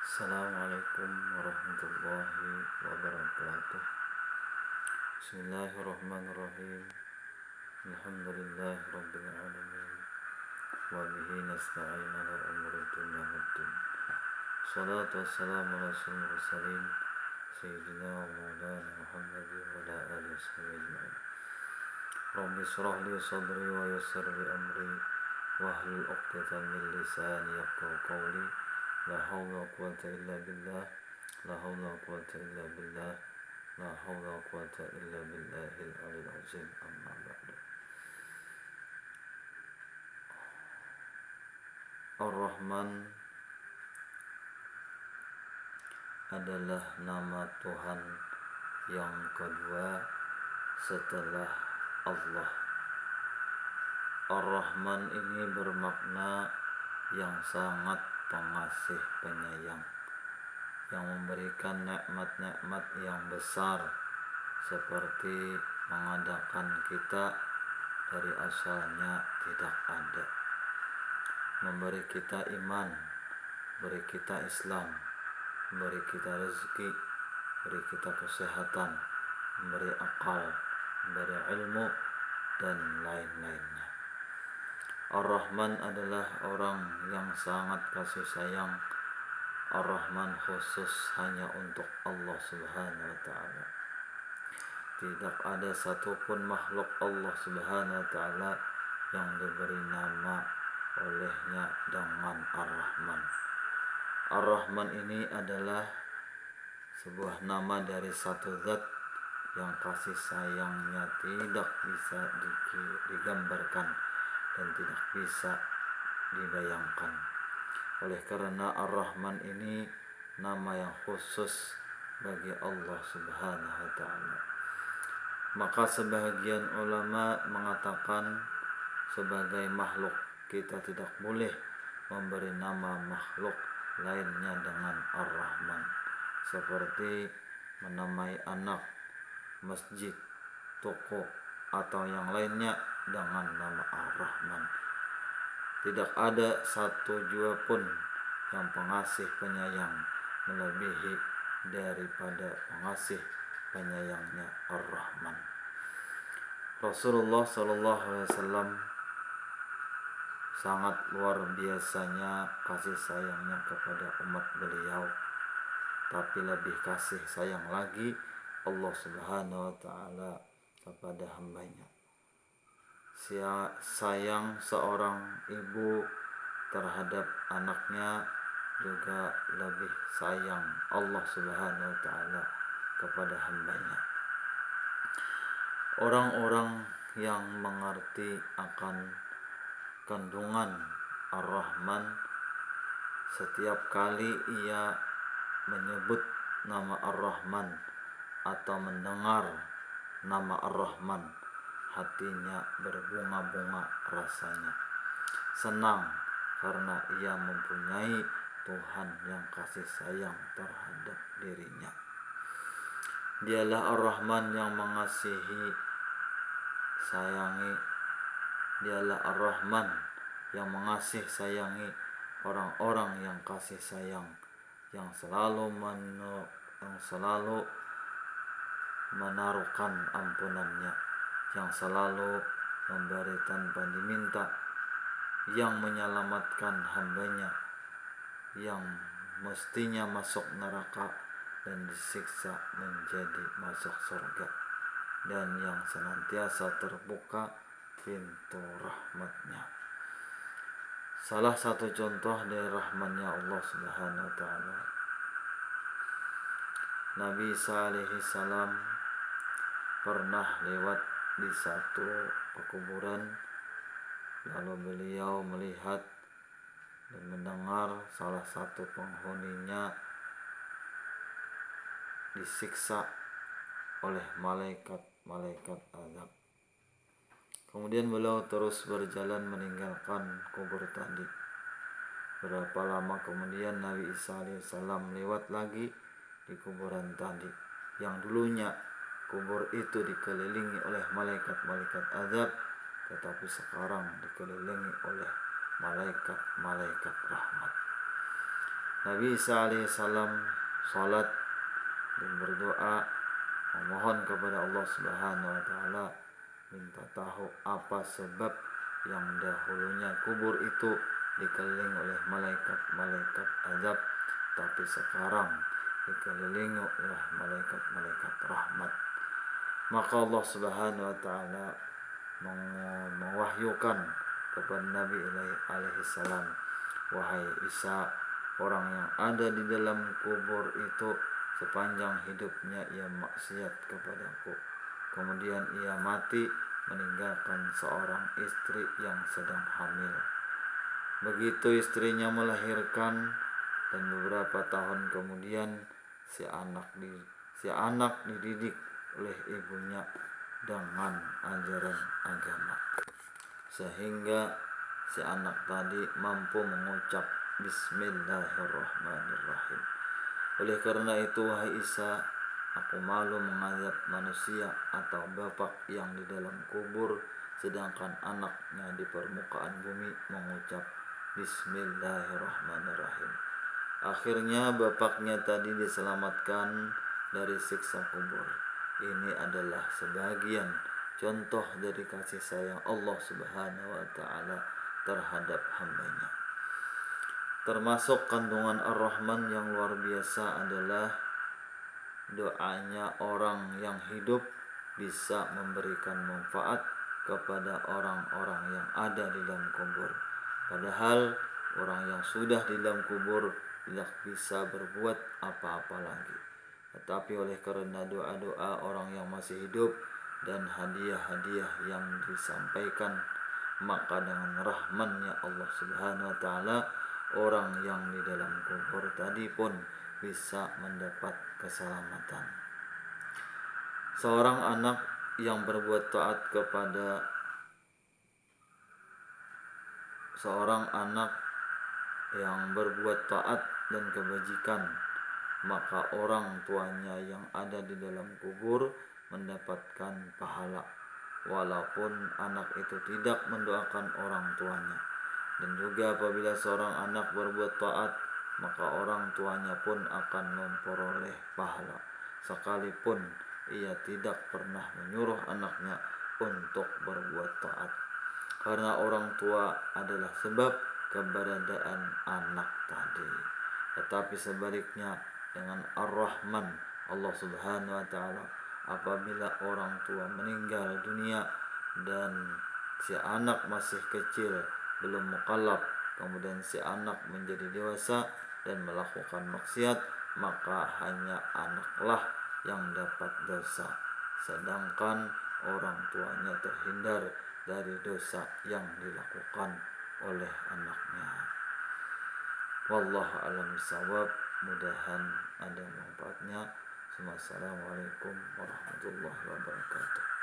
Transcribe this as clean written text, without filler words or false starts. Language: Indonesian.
Assalamualaikum warahmatullahi wabarakatuh. Bismillahirrahmanirrahim. Alhamdulillahi rabbil alamin. Wa bihi nasta'in ala umuri dunya waddin. Salatu wassalamu ala asyrafil mursalin sayyidina wa maulana Muhammadin wa ala alihi washabihi ajma'in. Rabbi shrah li sadri wa yassir li amri wahlul 'uqdatam min lisani yafqahu qawli. La haula wa quwwata illa billah. La haula wa quwwata illa billah. La haula wa quwwata illa billahil aliyil azim. Amma ba'du. Ar-Rahman adalah nama Tuhan yang kedua setelah Allah. Ar-Rahman ini bermakna yang sangat pengasih penyayang, yang memberikan nikmat-nikmat yang besar, seperti mengadakan kita dari asalnya tidak ada, memberi kita iman, beri kita Islam, beri kita rezeki, beri kita kesehatan, memberi akal, memberi ilmu, dan lain-lainnya. Ar-Rahman adalah orang yang sangat kasih sayang. Ar-Rahman khusus hanya untuk Allah Subhanahu wa ta'ala. Tidak ada satupun makhluk Allah Subhanahu wa ta'ala yang diberi nama olehnya dengan Ar-Rahman. Ar-Rahman ini adalah sebuah nama dari satu zat yang kasih sayangnya tidak bisa digambarkan dan tidak bisa dibayangkan. Oleh karena Ar-Rahman ini nama yang khusus bagi Allah Subhanahu wa ta'ala, maka sebagian ulama mengatakan sebagai makhluk kita tidak boleh memberi nama makhluk lainnya dengan Ar-Rahman, seperti menamai anak, masjid, toko, atau yang lainnya dengan nama Ar-Rahman. Tidak ada satu jua pun yang pengasih penyayang melebihi daripada pengasih penyayangnya Ar-Rahman. Rasulullah SAW sangat luar biasanya kasih sayangnya kepada umat beliau, tapi lebih kasih sayang lagi Allah Subhanahu wa ta'ala kepada hambanya. Sayang seorang ibu terhadap anaknya juga lebih sayang Allah Subhanahu wa ta'ala kepada hambanya. Orang-orang yang mengerti akan kandungan Ar-Rahman, setiap kali ia menyebut nama Ar-Rahman atau mendengar nama Ar-Rahman, hatinya berbunga-bunga rasanya. Senang karena ia mempunyai Tuhan yang kasih sayang terhadap dirinya. Dialah Ar-Rahman yang mengasihi, sayangi. Dialah Ar-Rahman yang mengasih sayangi orang-orang yang kasih sayang, yang selalu menaruhkan ampunannya, yang selalu memberi tanpa diminta, yang menyelamatkan hambanya yang mestinya masuk neraka dan disiksa menjadi masuk surga, dan yang senantiasa terbuka pintu rahmatnya. Salah satu contoh dari rahmatnya Allah Subhanahu wa ta'ala, Nabi Isa alaihi salam pernah lewat di satu pekuburan, lalu beliau melihat dan mendengar salah satu penghuninya disiksa oleh malaikat azab. Kemudian beliau terus berjalan meninggalkan kubur tadi. Berapa lama kemudian Nabi Isa alaihissalam lewat lagi di kuburan tadi, yang dulunya kubur itu dikelilingi oleh malaikat-malaikat azab, tetapi sekarang dikelilingi oleh malaikat-malaikat rahmat. Nabi Isa alaihissalam sholat dan berdoa memohon kepada Allah Subhanahu wa taala, minta tahu apa sebab yang dahulunya kubur itu dikelilingi oleh malaikat-malaikat azab, tapi sekarang dikelilingi oleh malaikat-malaikat rahmat. Maka Allah Subhanahu wa taala mewahyukan kepada Nabi alaihissalam, wahai Isa, orang yang ada di dalam kubur itu sepanjang hidupnya ia maksiat kepadaku, kemudian ia mati meninggalkan seorang istri yang sedang hamil. Begitu istrinya melahirkan dan beberapa tahun kemudian si anak dididik oleh ibunya dengan ajaran agama, sehingga si anak tadi mampu mengucap Bismillahirrahmanirrahim. Oleh karena itu, wahai Isa, aku malu mengazab manusia atau bapak yang di dalam kubur, sedangkan anaknya di permukaan bumi mengucap Bismillahirrahmanirrahim. Akhirnya bapaknya tadi diselamatkan dari siksa kubur. Ini adalah sebagian contoh dari kasih sayang Allah Subhanahu wa taala terhadap hambanya. Termasuk kandungan Ar-Rahman yang luar biasa adalah doanya orang yang hidup bisa memberikan manfaat kepada orang-orang yang ada di dalam kubur. Padahal orang yang sudah di dalam kubur tidak bisa berbuat apa-apa lagi. Tetapi oleh karena doa-doa orang yang masih hidup dan hadiah-hadiah yang disampaikan, maka dengan rahmannya Allah Subhanahu wa taala, orang yang di dalam kubur tadi pun bisa mendapat keselamatan. Seorang anak yang berbuat taat dan kebajikan, maka orang tuanya yang ada di dalam kubur mendapatkan pahala, walaupun anak itu tidak mendoakan orang tuanya. Dan juga apabila seorang anak berbuat taat, maka orang tuanya pun akan memperoleh pahala, sekalipun ia tidak pernah menyuruh anaknya untuk berbuat taat. Karena orang tua adalah sebab keberadaan anak tadi. Tetapi sebaliknya dengan Ar-Rahman Allah Subhanahu wa taala, apabila orang tua meninggal dunia dan si anak masih kecil, belum mukallaf, kemudian si anak menjadi dewasa dan melakukan maksiat, maka hanya anaklah yang dapat dosa, sedangkan orang tuanya terhindar dari dosa yang dilakukan oleh anaknya. Wallahu a'lam bishawab. Mudahan ada manfaatnya. Assalamualaikum warahmatullahi wabarakatuh.